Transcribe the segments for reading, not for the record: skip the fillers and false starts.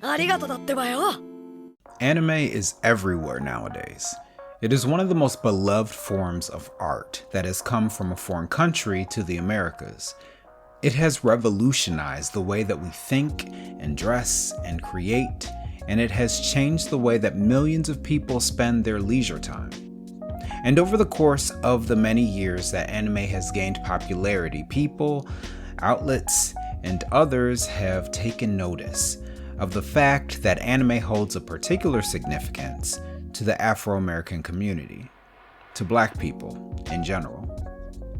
ありがとだってばよ。 Anime is everywhere nowadays. It is one of the most beloved forms of art that has come from a foreign country to the Americas. It has revolutionized the way that we think and dress and create, and it has changed the way that millions of people spend their leisure time. And over the course of the many years that anime has gained popularity, people, outlets, and others have taken notice of the fact that anime holds a particular significance to the Afro-American community, to Black people in general.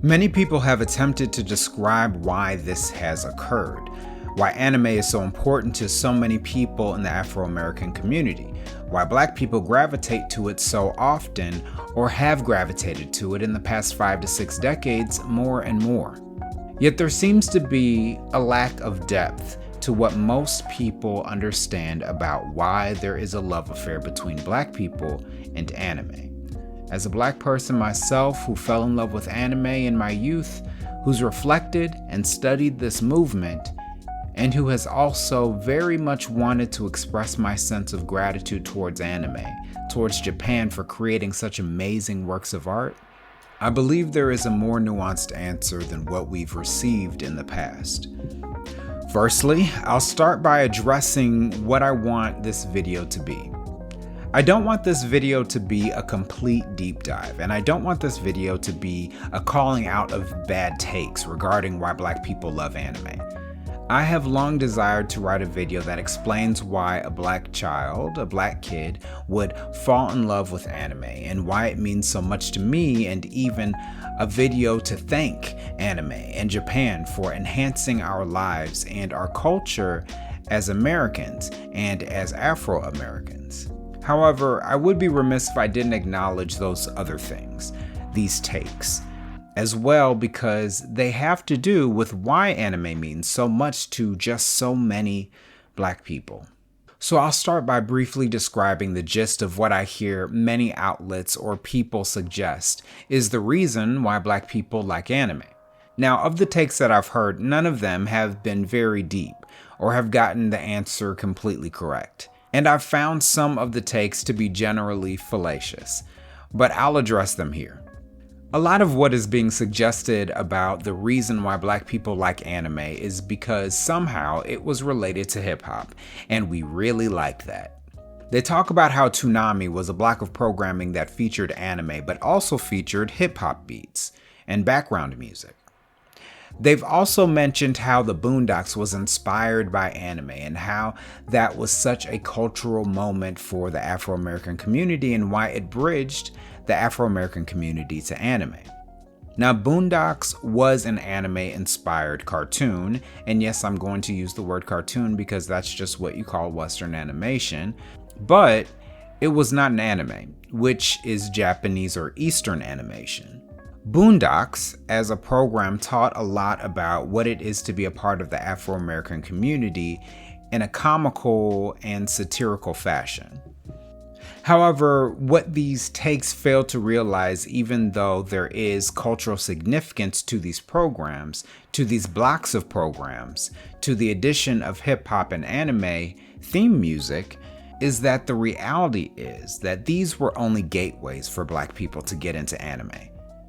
Many people have attempted to describe why this has occurred, why anime is so important to so many people in the Afro-American community, why Black people gravitate to it so often or have gravitated to it in the past 5 to 6 decades more and more. Yet there seems to be a lack of depth to what most people understand about why there is a love affair between Black people and anime. As a Black person myself who fell in love with anime in my youth, who's reflected and studied this movement, and who has also very much wanted to express my sense of gratitude towards anime, towards Japan for creating such amazing works of art, I believe there is a more nuanced answer than what we've received in the past. Firstly, I'll start by addressing what I want this video to be. I don't want this video to be a complete deep dive, and I don't want this video to be a calling out of bad takes regarding why Black people love anime. I have long desired to write a video that explains why a Black child, a Black kid, would fall in love with anime and why it means so much to me, and even a video to thank anime and Japan for enhancing our lives and our culture as Americans and as Afro-Americans. However, I would be remiss if I didn't acknowledge those other things, these takes, as well, because they have to do with why anime means so much to just so many Black people. So I'll start by briefly describing the gist of what I hear many outlets or people suggest is the reason why Black people like anime. Now, of the takes that I've heard, none of them have been very deep or have gotten the answer completely correct. And I've found some of the takes to be generally fallacious, but I'll address them here. A lot of what is being suggested about the reason why Black people like anime is because somehow it was related to hip hop, and we really like that. They talk about how Toonami was a block of programming that featured anime, but also featured hip hop beats and background music. They've also mentioned how the Boondocks was inspired by anime and how that was such a cultural moment for the Afro-American community and why it bridged the Afro-American community to anime. Now, Boondocks was an anime-inspired cartoon, and yes, I'm going to use the word cartoon because that's just what you call Western animation, but it was not an anime, which is Japanese or Eastern animation. Boondocks, as a program, taught a lot about what it is to be a part of the Afro-American community in a comical and satirical fashion. However, what these takes fail to realize, even though there is cultural significance to these programs, to these blocks of programs, to the addition of hip hop and anime theme music, is that the reality is that these were only gateways for Black people to get into anime.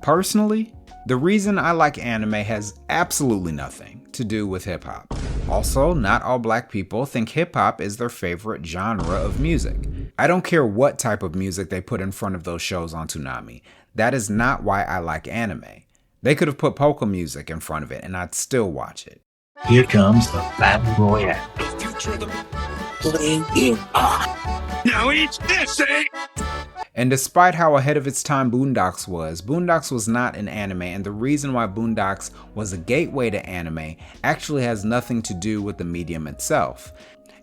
Personally, the reason I like anime has absolutely nothing to do with hip hop. Also, not all Black people think hip hop is their favorite genre of music. I don't care what type of music they put in front of those shows on Toonami. That is not why I like anime. They could have put polka music in front of it and I'd still watch it. Here comes the Battle Royale. Now eat this, eh? And despite how ahead of its time Boondocks was not an anime, and the reason why Boondocks was a gateway to anime actually has nothing to do with the medium itself.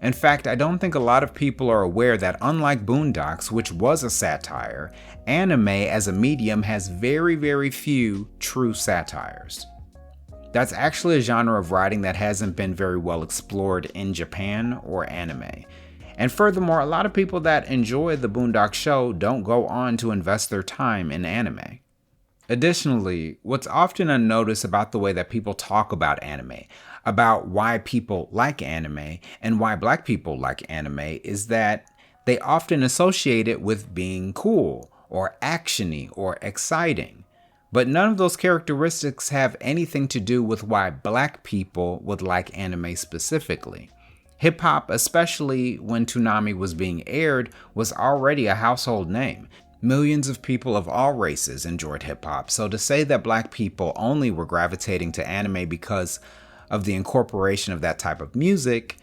In fact, I don't think a lot of people are aware that unlike Boondocks, which was a satire, anime as a medium has very, very few true satires. That's actually a genre of writing that hasn't been very well explored in Japan or anime. And furthermore, a lot of people that enjoy the Boondocks show don't go on to invest their time in anime. Additionally, what's often unnoticed about the way that people talk about anime, about why people like anime and why black people like anime is that they often associate it with being cool or actiony or exciting. But none of those characteristics have anything to do with why black people would like anime specifically. Hip hop, especially when Toonami was being aired, was already a household name. Millions of people of all races enjoyed hip hop, so to say that black people only were gravitating to anime because of the incorporation of that type of music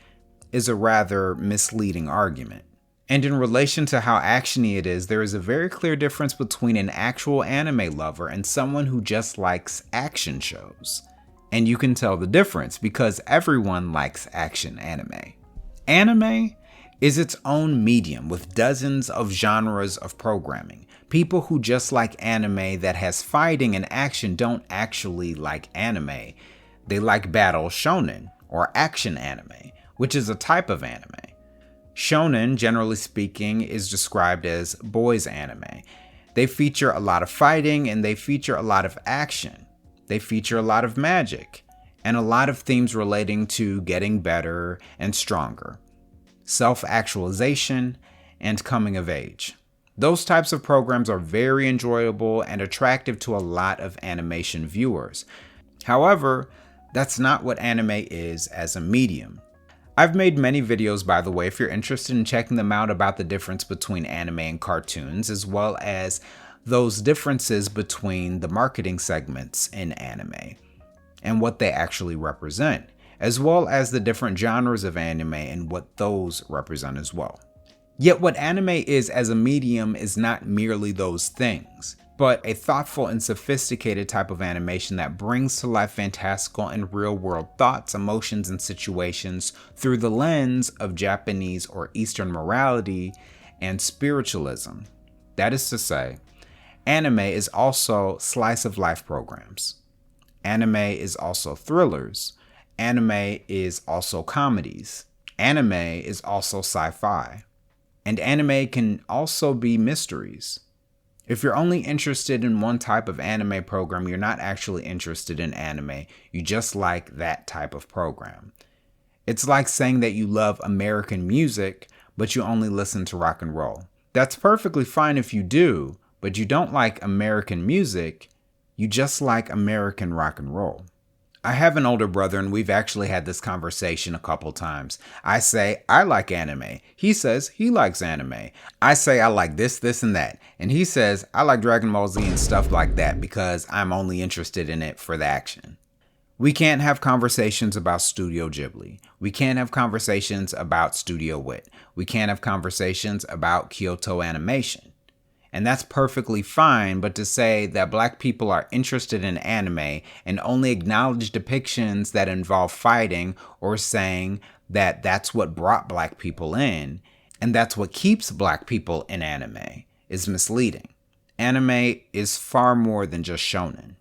is a rather misleading argument. And in relation to how actiony it is, there is a very clear difference between an actual anime lover and someone who just likes action shows. And you can tell the difference because everyone likes action anime. Anime is its own medium with dozens of genres of programming. People who just like anime that has fighting and action don't actually like anime. They like battle shonen or action anime, which is a type of anime. Shonen, generally speaking, is described as boys anime. They feature a lot of fighting and they feature a lot of action. They feature a lot of magic and a lot of themes relating to getting better and stronger, self-actualization, and coming of age. Those types of programs are very enjoyable and attractive to a lot of animation viewers. However, that's not what anime is as a medium. I've made many videos, by the way, if you're interested in checking them out, about the difference between anime and cartoons, as well as those differences between the marketing segments in anime and what they actually represent, as well as the different genres of anime and what those represent as well. Yet what anime is as a medium is not merely those things, but a thoughtful and sophisticated type of animation that brings to life fantastical and real-world thoughts, emotions, and situations through the lens of Japanese or Eastern morality and spiritualism. That is to say, anime is also slice-of-life programs. Anime is also thrillers. Anime is also comedies. Anime is also sci-fi. And anime can also be mysteries. If you're only interested in one type of anime program, you're not actually interested in anime. You just like that type of program. It's like saying that you love American music, but you only listen to rock and roll. That's perfectly fine if you do, but you don't like American music. You just like American rock and roll. I have an older brother and we've actually had this conversation a couple times. I say, I like anime. He says he likes anime. I say I like this, and that. And he says, I like Dragon Ball Z and stuff like that because I'm only interested in it for the action. We can't have conversations about Studio Ghibli. We can't have conversations about Studio Wit. We can't have conversations about Kyoto Animation. And that's perfectly fine, but to say that black people are interested in anime and only acknowledge depictions that involve fighting, or saying that that's what brought black people in, and that's what keeps black people in anime, is misleading. Anime is far more than just shonen.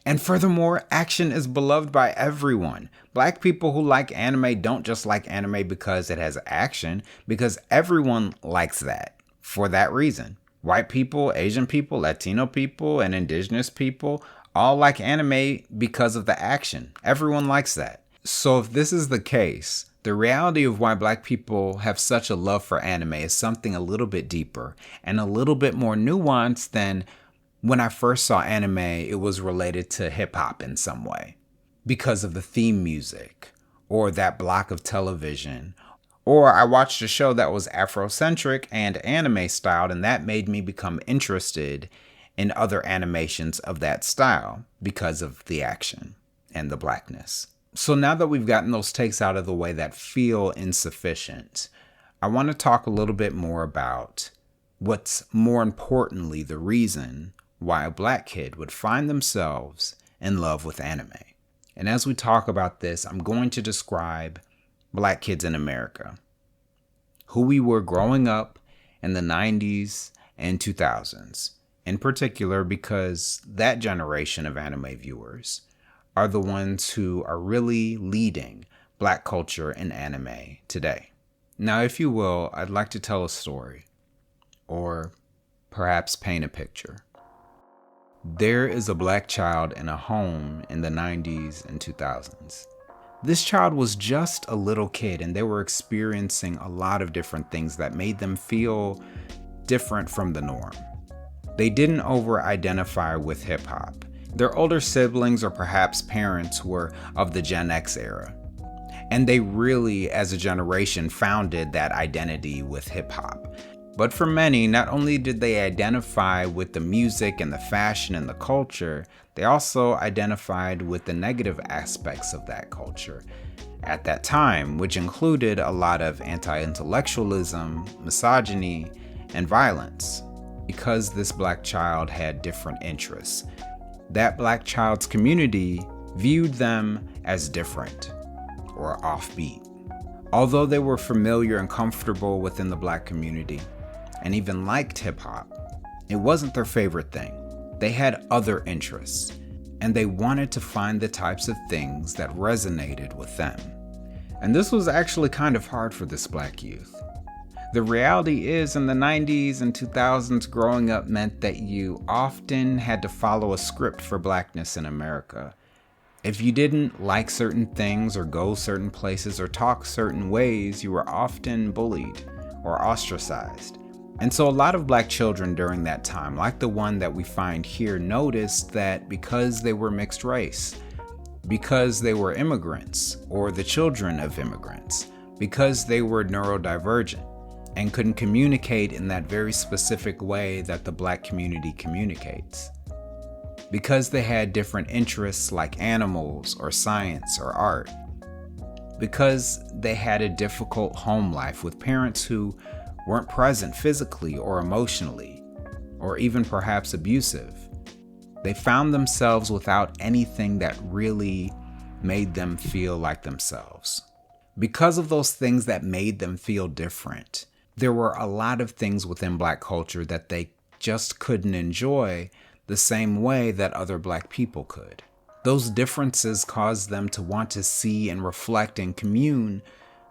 And furthermore, action is beloved by everyone. Black people who like anime don't just like anime because it has action, because everyone likes that for that reason. White people, Asian people, Latino people, and indigenous people all like anime because of the action. Everyone likes that. So if this is the case, the reality of why black people have such a love for anime is something a little bit deeper and a little bit more nuanced than when I first saw anime. It was related to hip hop in some way because of the theme music or that block of television. Or I watched a show that was Afrocentric and anime styled, and that made me become interested in other animations of that style because of the action and the blackness. So now that we've gotten those takes out of the way that feel insufficient, I want to talk a little bit more about what's more importantly the reason why a black kid would find themselves in love with anime. And as we talk about this, I'm going to describe black kids in America, who we were growing up in the 90s and 2000s, in particular because that generation of anime viewers are the ones who are really leading black culture in anime today. Now, if you will, I'd like to tell a story, or perhaps paint a picture. There is a black child in a home in the 90s and 2000s. This child was just a little kid, and they were experiencing a lot of different things that made them feel different from the norm. They didn't over-identify with hip-hop. Their older siblings or perhaps parents were of the Gen X era, and they really, as a generation, founded that identity with hip-hop. But for many, not only did they identify with the music and the fashion and the culture, they also identified with the negative aspects of that culture at that time, which included a lot of anti-intellectualism, misogyny, and violence. Because this black child had different interests, that black child's community viewed them as different or offbeat. Although they were familiar and comfortable within the black community, and even liked hip-hop, it wasn't their favorite thing. They had other interests, and they wanted to find the types of things that resonated with them. And this was actually kind of hard for this black youth. The reality is, in the 90s and 2000s, growing up meant that you often had to follow a script for blackness in America. If you didn't like certain things or go certain places or talk certain ways, you were often bullied or ostracized. And so a lot of black children during that time, like the one that we find here, noticed that because they were mixed race, because they were immigrants or the children of immigrants, because they were neurodivergent and couldn't communicate in that very specific way that the black community communicates, because they had different interests like animals or science or art, because they had a difficult home life with parents who weren't present physically or emotionally, or even perhaps abusive. They found themselves without anything that really made them feel like themselves. Because of those things that made them feel different, there were a lot of things within black culture that they just couldn't enjoy the same way that other black people could. Those differences caused them to want to see and reflect and commune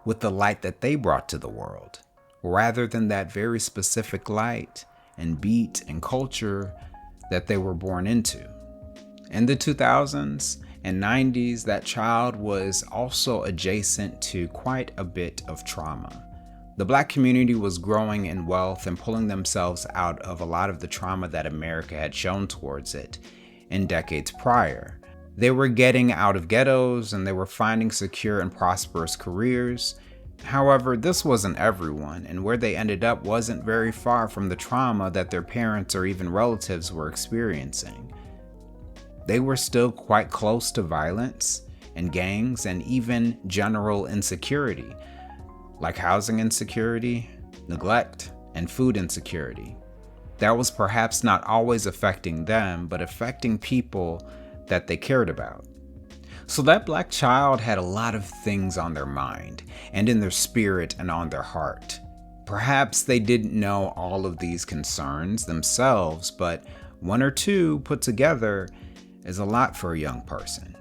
with the light that they brought to the world, rather than that very specific light and beat and culture that they were born into. In the 2000s and 90s, that child was also adjacent to quite a bit of trauma. The black community was growing in wealth and pulling themselves out of a lot of the trauma that America had shown towards it in decades prior. They were getting out of ghettos and they were finding secure and prosperous careers. However, this wasn't everyone, and where they ended up wasn't very far from the trauma that their parents or even relatives were experiencing. They were still quite close to violence and gangs and even general insecurity, like housing insecurity, neglect, and food insecurity. That was perhaps not always affecting them, but affecting people that they cared about. So that black child had a lot of things on their mind and in their spirit and on their heart. Perhaps they didn't know all of these concerns themselves, but one or two put together is a lot for a young person.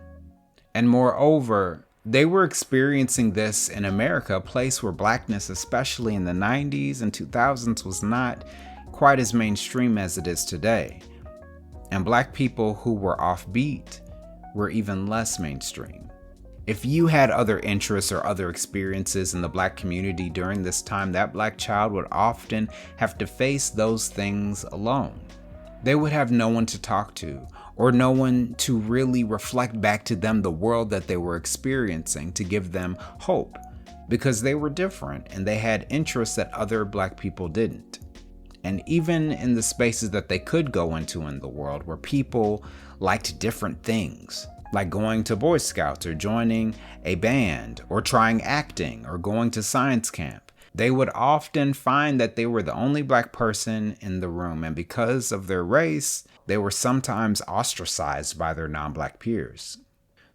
And moreover, they were experiencing this in America, a place where blackness, especially in the 90s and 2000s, was not quite as mainstream as it is today. And black people who were offbeat were even less mainstream. If you had other interests or other experiences in the black community during this time, that black child would often have to face those things alone. They would have no one to talk to, or no one to really reflect back to them the world that they were experiencing to give them hope, because they were different and they had interests that other black people didn't. And even in the spaces that they could go into in the world where people liked different things, like going to Boy Scouts or joining a band or trying acting or going to science camp, they would often find that they were the only black person in the room, and because of their race, they were sometimes ostracized by their non-black peers.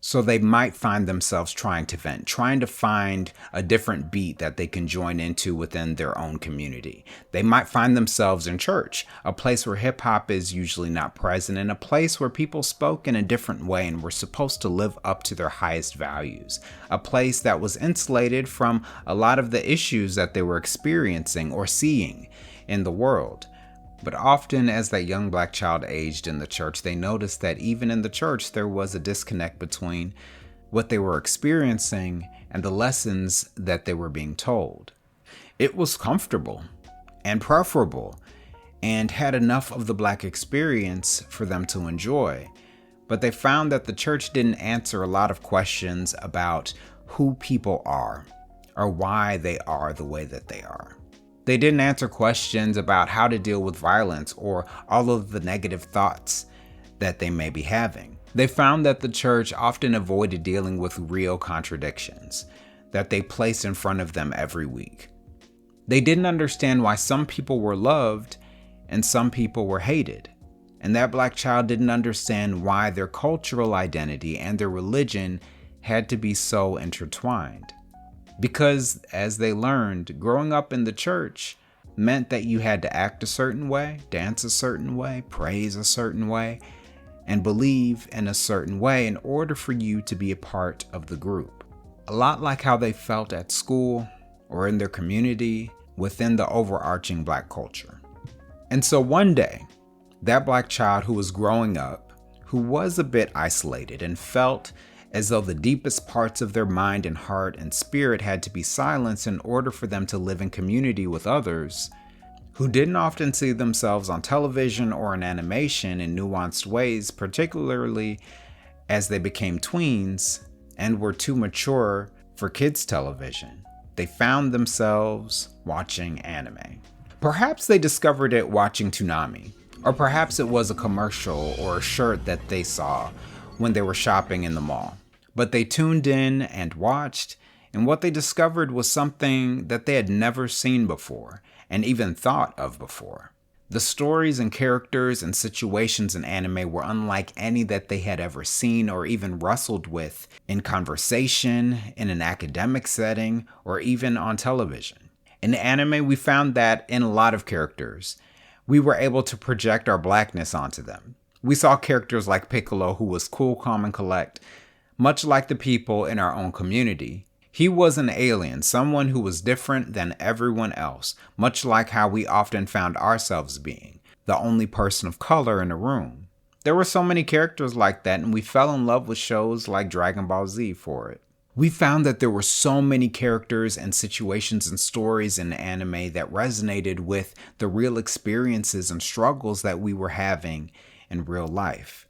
So they might find themselves trying to vent, trying to find a different beat that they can join into within their own community. They might find themselves in church, a place where hip hop is usually not present, and a place where people spoke in a different way and were supposed to live up to their highest values. A place that was insulated from a lot of the issues that they were experiencing or seeing in the world. But often as that young black child aged in the church, they noticed that even in the church, there was a disconnect between what they were experiencing, and the lessons that they were being told. It was comfortable and preferable and had enough of the Black experience for them to enjoy. But they found that the church didn't answer a lot of questions about who people are or why they are the way that they are. They didn't answer questions about how to deal with violence or all of the negative thoughts that they may be having. They found that the church often avoided dealing with real contradictions that they placed in front of them every week. They didn't understand why some people were loved and some people were hated. And that Black child didn't understand why their cultural identity and their religion had to be so intertwined. Because, as they learned, growing up in the church meant that you had to act a certain way, dance a certain way, praise a certain way, and believe in a certain way in order for you to be a part of the group. A lot like how they felt at school or in their community within the overarching Black culture. And so one day, that Black child who was growing up, who was a bit isolated and felt as though the deepest parts of their mind and heart and spirit had to be silenced in order for them to live in community with others, who didn't often see themselves on television or in animation in nuanced ways, particularly as they became tweens and were too mature for kids' television. They found themselves watching anime. Perhaps they discovered it watching Toonami, or perhaps it was a commercial or a shirt that they saw when they were shopping in the mall. But they tuned in and watched, and what they discovered was something that they had never seen before, and even thought of before. The stories and characters and situations in anime were unlike any that they had ever seen or even wrestled with in conversation, in an academic setting, or even on television. In anime, we found that in a lot of characters, we were able to project our Blackness onto them. We saw characters like Piccolo, who was cool, calm, and collect, much like the people in our own community. He was an alien, someone who was different than everyone else, much like how we often found ourselves being, the only person of color in a room. There were so many characters like that, and we fell in love with shows like Dragon Ball Z for it. We found that there were so many characters and situations and stories in anime that resonated with the real experiences and struggles that we were having in real life.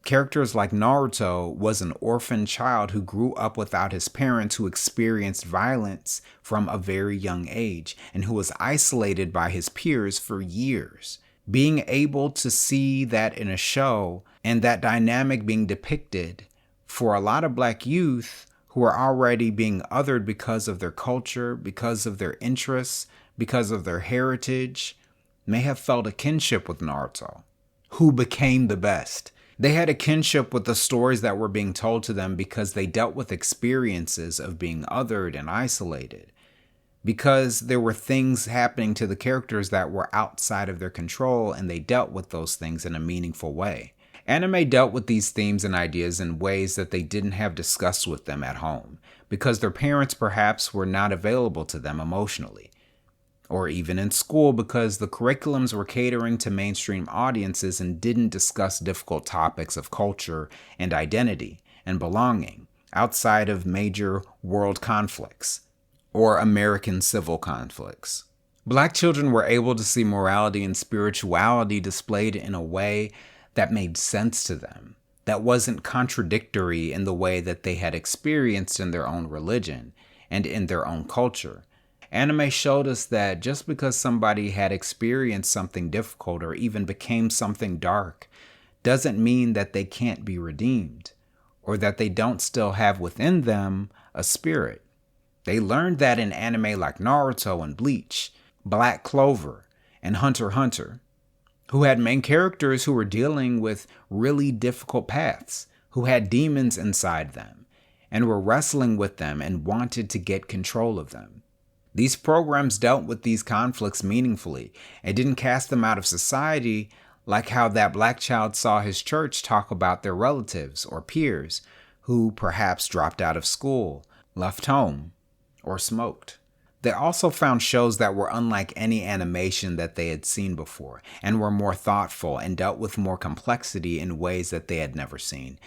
Characters like Naruto was an orphan child who grew up without his parents, who experienced violence from a very young age, and who was isolated by his peers for years. Being able to see that in a show and that dynamic being depicted for a lot of Black youth who are already being othered because of their culture, because of their interests, because of their heritage, may have felt a kinship with Naruto, who became the best. They had a kinship with the stories that were being told to them because they dealt with experiences of being othered and isolated. Because there were things happening to the characters that were outside of their control, and they dealt with those things in a meaningful way. Anime dealt with these themes and ideas in ways that they didn't have discussed with them at home, because their parents perhaps were not available to them emotionally. Or even in school, because the curriculums were catering to mainstream audiences and didn't discuss difficult topics of culture and identity and belonging outside of major world conflicts or American civil conflicts. Black children were able to see morality and spirituality displayed in a way that made sense to them, that wasn't contradictory in the way that they had experienced in their own religion and in their own culture. Anime showed us that just because somebody had experienced something difficult or even became something dark doesn't mean that they can't be redeemed or that they don't still have within them a spirit. They learned that in anime like Naruto and Bleach, Black Clover, and Hunter x Hunter, who had main characters who were dealing with really difficult paths, who had demons inside them, and were wrestling with them and wanted to get control of them. These programs dealt with these conflicts meaningfully and didn't cast them out of society like how that Black child saw his church talk about their relatives or peers who perhaps dropped out of school, left home, or smoked. They also found shows that were unlike any animation that they had seen before and were more thoughtful and dealt with more complexity in ways that they had never seen.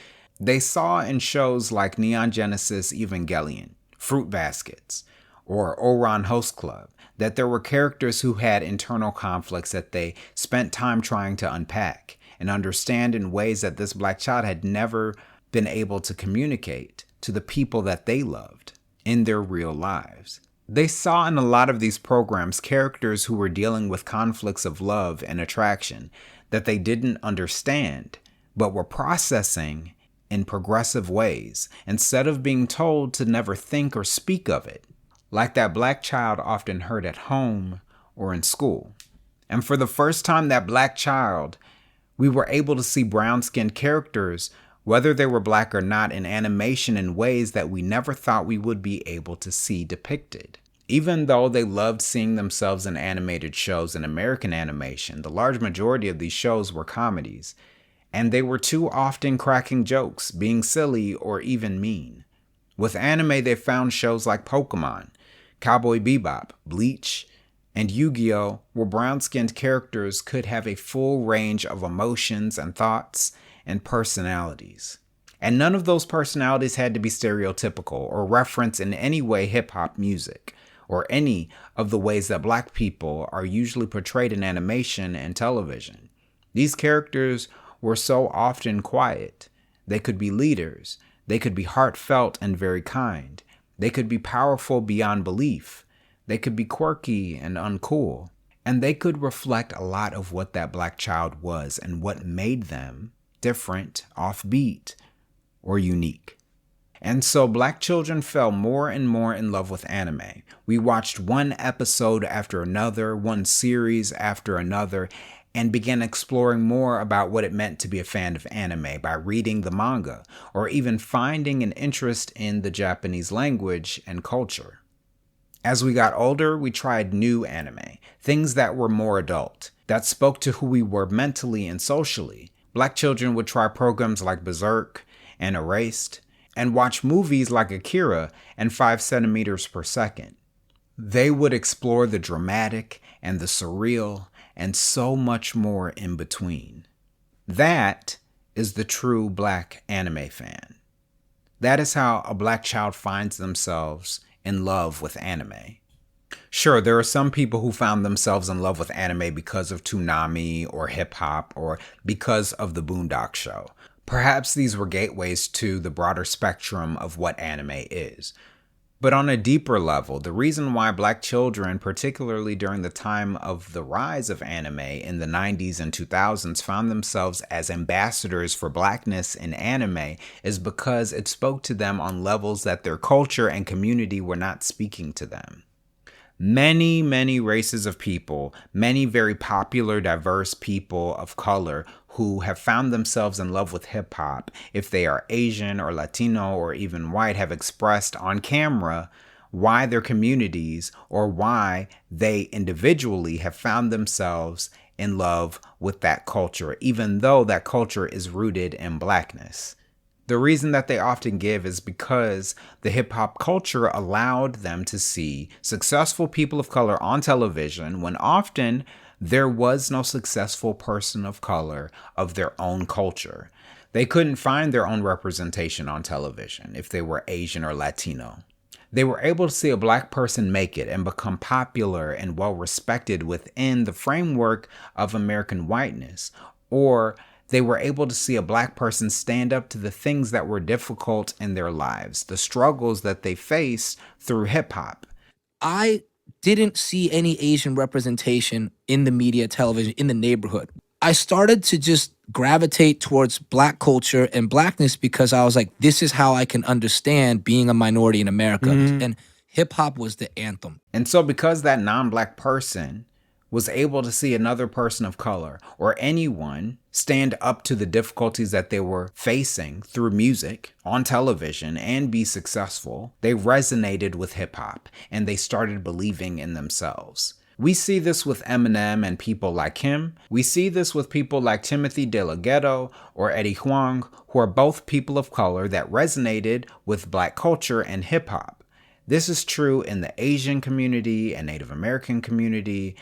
They saw in shows like Neon Genesis Evangelion, Fruit Baskets, or Ouran Host Club that there were characters who had internal conflicts that they spent time trying to unpack and understand in ways that this black child had never been able to communicate to the people that they loved in their real lives. They saw in a lot of these programs characters who were dealing with conflicts of love and attraction that they didn't understand, but were processing in progressive ways instead of being told to never think or speak of it, like that black child often heard at home or in school. And for the first time, that black child, we were able to see brown-skinned characters, whether they were black or not, in animation in ways that we never thought we would be able to see depicted. Even though they loved seeing themselves in animated shows in American animation, the large majority of these shows were comedies, and they were too often cracking jokes, being silly, or even mean. With anime, they found shows like Pokemon, Cowboy Bebop, Bleach, and Yu-Gi-Oh! Where brown-skinned characters could have a full range of emotions and thoughts and personalities. And none of those personalities had to be stereotypical or reference in any way hip-hop music, or any of the ways that black people are usually portrayed in animation and television. These characters were so often quiet. They could be leaders. They could be heartfelt and very kind. They could be powerful beyond belief. They could be quirky and uncool. And they could reflect a lot of what that black child was and what made them different, offbeat, or unique. And so black children fell more and more in love with anime. We watched one episode after another, one series after another, and began exploring more about what it meant to be a fan of anime by reading the manga, or even finding an interest in the Japanese language and culture. As we got older, we tried new anime, things that were more adult, that spoke to who we were mentally and socially. Black children would try programs like Berserk and Erased, and watch movies like Akira and 5 centimeters per second. They would explore the dramatic and the surreal and so much more in between. That is the true black anime fan. That is how a black child finds themselves in love with anime. Sure, there are some people who found themselves in love with anime because of Toonami or hip hop or because of the Boondock Show. Perhaps these were gateways to the broader spectrum of what anime is. But on a deeper level, the reason why black children, particularly during the time of the rise of anime in the 90s and 2000s, found themselves as ambassadors for blackness in anime is because it spoke to them on levels that their culture and community were not speaking to them. Many races of people, many very popular, diverse people of color who have found themselves in love with hip hop, if they are Asian or Latino or even white, have expressed on camera why their communities or why they individually have found themselves in love with that culture, even though that culture is rooted in blackness. The reason that they often give is because the hip hop culture allowed them to see successful people of color on television when often there was no successful person of color of their own culture. They couldn't find their own representation on television if they were Asian or Latino. They were able to see a black person make it and become popular and well respected within the framework of American whiteness, or they were able to see a black person stand up to the things that were difficult in their lives, the struggles that they faced through hip hop. I didn't see any Asian representation in the media, television, in the neighborhood. I started to just gravitate towards black culture and blackness because I was like, this is how I can understand being a minority in America. And hip hop was the anthem. And so because that non-black person was able to see another person of color or anyone stand up to the difficulties that they were facing through music on television and be successful, they resonated with hip hop and they started believing in themselves. We see this with Eminem and people like him. We see this with people like Timothy De La Ghetto or Eddie Huang, who are both people of color that resonated with black culture and hip hop. This is true in the Asian community and Native American community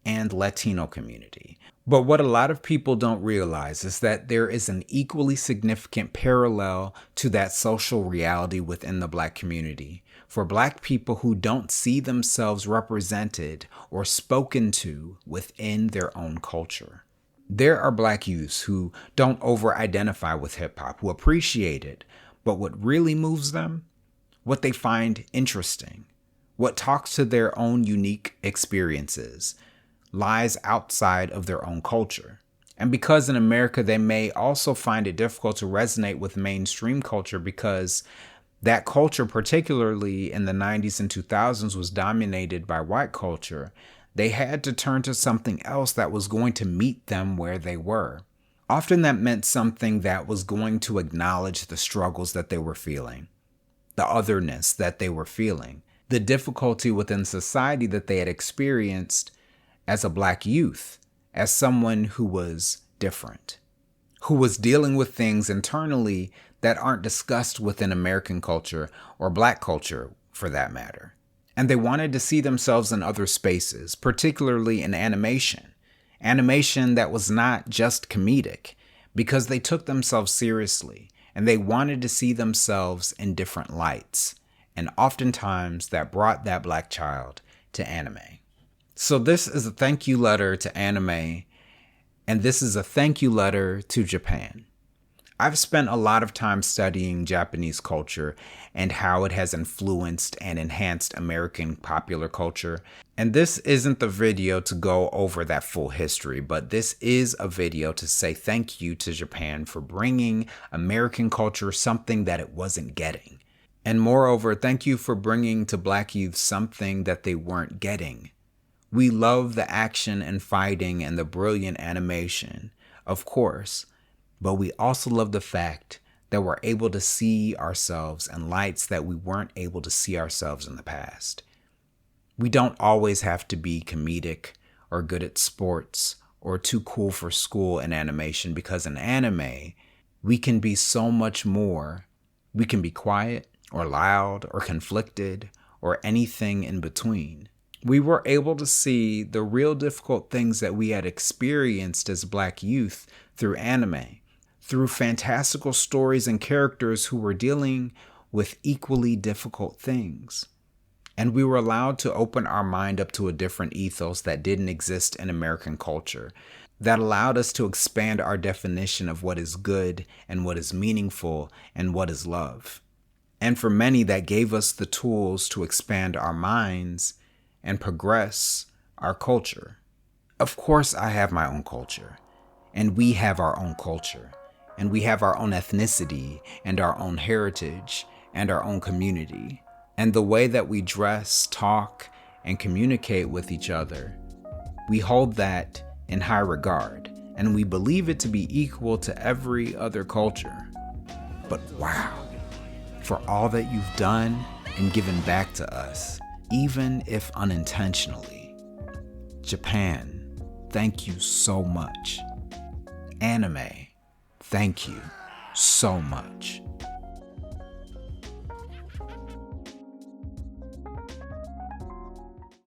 and Latino community. But what a lot of people don't realize is that there is an equally significant parallel to that social reality within the Black community. For Black people who don't see themselves represented or spoken to within their own culture. There are Black youths who don't over-identify with hip-hop, who appreciate it, but what really moves them, what they find interesting, what talks to their own unique experiences, lies outside of their own culture. And because in America they may also find it difficult to resonate with mainstream culture because that culture, particularly in the 90s and 2000s, was dominated by white culture, they had to turn to something else that was going to meet them where they were. Often that meant something that was going to acknowledge the struggles that they were feeling, the otherness that they were feeling, the difficulty within society that they had experienced as a Black youth, as someone who was different, who was dealing with things internally that aren't discussed within American culture or Black culture for that matter. And they wanted to see themselves in other spaces, particularly in animation that was not just comedic, because they took themselves seriously and they wanted to see themselves in different lights. And oftentimes that brought that Black child to anime. So this is a thank you letter to anime, and this is a thank you letter to Japan. I've spent a lot of time studying Japanese culture and how it has influenced and enhanced American popular culture. And this isn't the video to go over that full history, but this is a video to say thank you to Japan for bringing American culture something that it wasn't getting. And moreover, thank you for bringing to Black youth something that they weren't getting. We love the action and fighting and the brilliant animation, of course, but we also love the fact that we're able to see ourselves in lights that we weren't able to see ourselves in the past. We don't always have to be comedic or good at sports or too cool for school in animation, because in anime, we can be so much more. We can be quiet or loud or conflicted or anything in between. We were able to see the real difficult things that we had experienced as Black youth through anime, through fantastical stories and characters who were dealing with equally difficult things. And we were allowed to open our mind up to a different ethos that didn't exist in American culture, that allowed us to expand our definition of what is good and what is meaningful and what is love. And for many, that gave us the tools to expand our minds and progress our culture. Of course, I have my own culture, and we have our own culture, and we have our own ethnicity and our own heritage and our own community. And the way that we dress, talk, and communicate with each other, we hold that in high regard, and we believe it to be equal to every other culture. But wow, for all that you've done and given back to us, even if unintentionally. Japan, thank you so much. Anime, thank you so much.